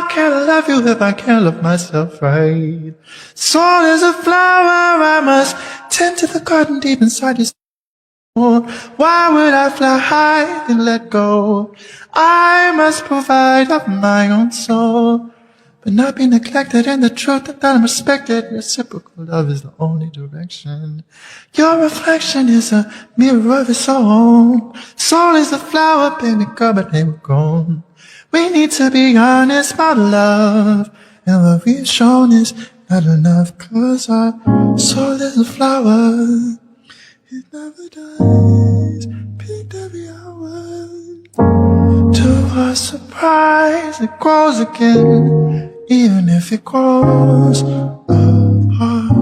can I love you if I can't love myself right? Soul is a flower, I must tend to the garden deep inside your soul. Why would I fly high and let go? I must provide of my own soul, but not be neglected in the truth that I'm respected. Reciprocal love is the only direction. Your reflection is a mirror of its own. Soul is a flower, baby girl, but they were grown. We need to be honest about love, and what we've shown is not enough, 'cause our soul is a flower. It never dies, picked every hour. To our surprise, it grows again, even if it grows apart.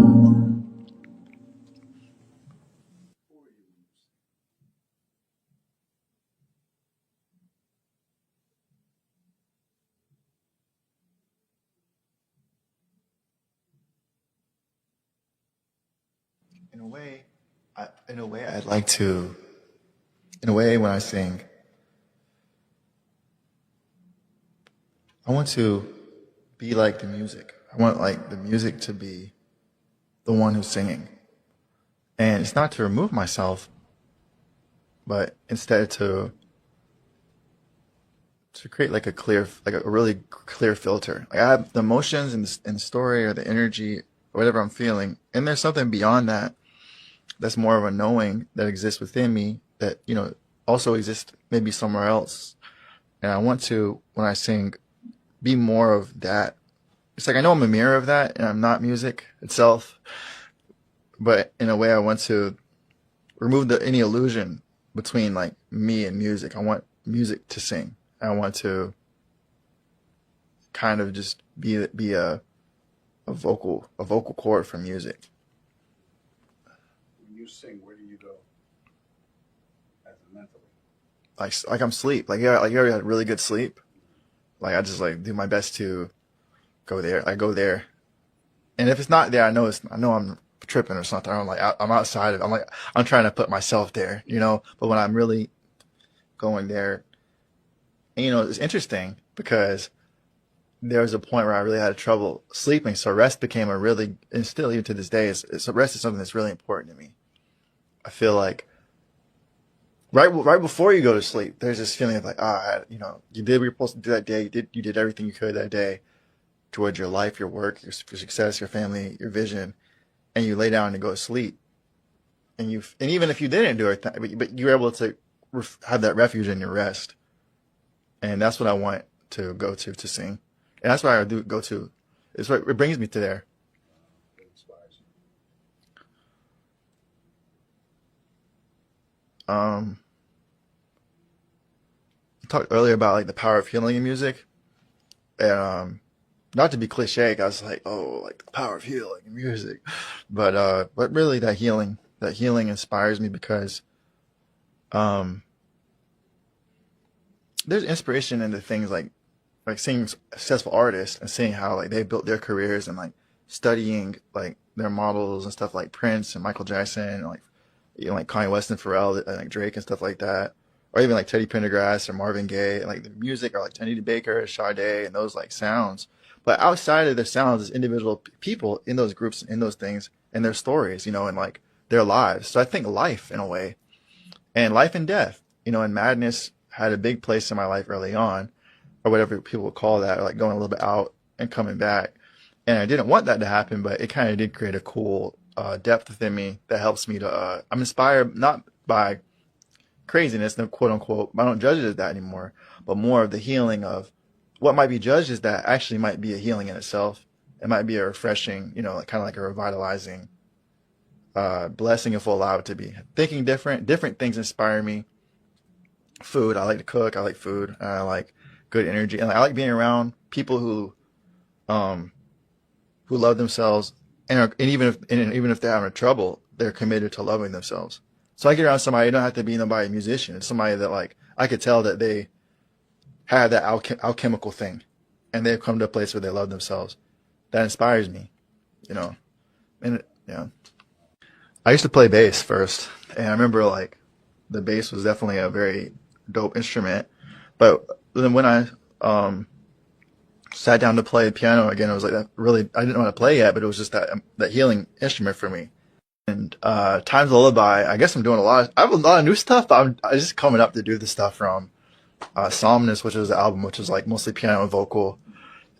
In a way, I'd like to. In a way, when I sing, I want to be like the music. I want like the music to be the one who's singing, and it's not to remove myself, but instead to create like a really clear filter. Like I have the emotions and the story or the energy or whatever I'm feeling, and there's something beyond that that's more of a knowing that exists within me that also exists maybe somewhere else. And I want to, when I sing, be more of that. It's like I know I'm a mirror of that, and I'm not music itself, but in a way, I want to remove any illusion between like me and music. I want music to sing. I want to kind of just be a vocal cord for music. When you sing, where do you go? As a mentally. Like I'm sleep. Like yeah, like you ever had really good sleep. Like I just like do my best to go there. I go there, and if it's not there, I know I'm tripping or something. I'm outside of. I'm trying to put myself there, But when I'm really going there, and it's interesting because there was a point where I really had trouble sleeping. So rest became and still even to this day, rest is something that's really important to me. I feel like right before you go to sleep, there's this feeling of like, you did what you're supposed to do that day. You did everything you could that day towards your life, your work, your success, your family, your vision, and you lay down and go to sleep. And even if you didn't do it, but you were able to have that refuge in your rest. And that's what I want to go to sing. And that's why I do go to. It's what it brings me to there. It inspires you. I talked earlier about like the power of healing in music. And not to be cliche, I was like, oh, like the power of healing in music. But really that healing inspires me because there's inspiration into things like seeing successful artists and seeing how like they built their careers and like studying like their models and stuff like Prince and Michael Jackson and like Kanye West and Pharrell and like Drake and stuff like that, or even like Teddy Pendergrass or Marvin Gaye and like the music or like Tony Baker, Sade, and those like sounds. But outside of their sounds, there's individual people in those groups, in those things, and their stories, and like their lives. So I think life in a way, and life and death, and madness had a big place in my life early on, or whatever people would call that, or like going a little bit out and coming back. And I didn't want that to happen, but it kind of did create a cool depth within me that helps me to, I'm inspired not by craziness, no quote unquote, I don't judge it as that anymore, but more of the healing of what might be judged as that actually might be a healing in itself. It might be a refreshing, kind of like a revitalizing blessing if we'll allow it to be. Thinking different things inspire me. Food, I like to cook, I like food, I like good energy, and I like being around people who love themselves, and even if they're having trouble, they're committed to loving themselves. So I get around somebody, you don't have to be nobody a musician. It's somebody that like I could tell that they have that alchemical thing, and they've come to a place where they love themselves. That inspires me, And I used to play bass first, and I remember like the bass was definitely a very dope instrument. But then when I sat down to play piano again, it was like that really, I didn't know how to play yet, but it was just that healing instrument for me. And Time's a Lullaby, I guess I'm doing I have a lot of new stuff, but I just coming up to do the stuff from Somnus, which is the album, which is like mostly piano and vocal.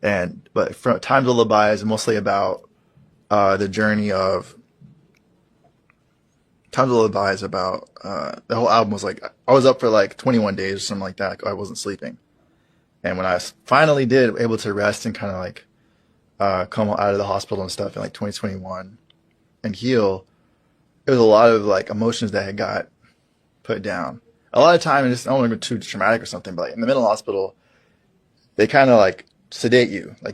But from Time's a Lullaby is mostly about the journey of Time's a Lullaby is about the whole album was like I was up for like 21 days or something like that. I wasn't sleeping, and when I finally did able to rest and kind of like come out of the hospital and stuff in like 2021 and heal, it was a lot of like emotions that had got put down. A lot of time, and just I don't want to go too traumatic or something, but like in the mental hospital, they kind of like sedate you, like